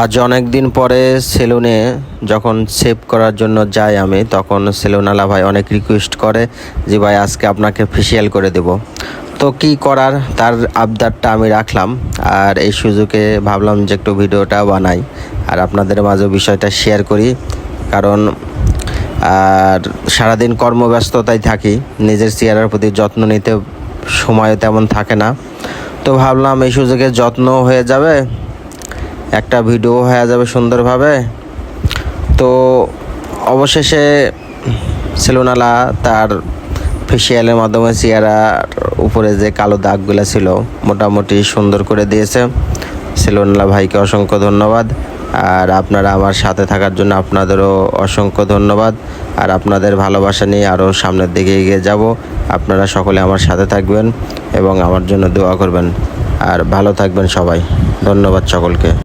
আজ অনেক দিন পরে সেলুনে যখন শেভ করার জন্য যাই আমি, তখন সেলুনওয়ালা ভাই অনেক রিকোয়েস্ট করে যে ভাই আজকে আপনাকে ফেসিয়াল করে দেব। তো কি করার, তার আবদারটা আমি রাখলাম। আর এই সুযোগে ভাবলাম যে একটু ভিডিওটা বানাই আর আপনাদের মাঝে বিষয়টা শেয়ার করি। কারণ আর সারাদিন কর্মব্যস্ততায় থাকি, নিজের চেহারার প্রতি যত্ন নিতে সময় তেমন থাকে না। তো ভাবলাম এই সুযোগে যত্ন হয়ে যাবে, একটা ভিডিও হয়ে যাবে সুন্দরভাবে। তো অবশেষে সেলুনওয়ালা তার ফেসিয়ালের মাধ্যমে চেহারার উপরে যে কালো দাগগুলো ছিল মোটামুটি সুন্দর করে দিয়েছে। সেলুনওয়ালা ভাইকে অসংখ্য ধন্যবাদ। আর আপনারা আমার সাথে থাকার জন্য আপনাদেরও অসংখ্য ধন্যবাদ। আর আপনাদের ভালোবাসা নিয়ে আরও সামনের দিকে এগিয়ে যাব। আপনারা সকলে আমার সাথে থাকবেন এবং আমার জন্য দোয়া করবেন। আর ভালো থাকবেন সবাই। ধন্যবাদ সকলকে।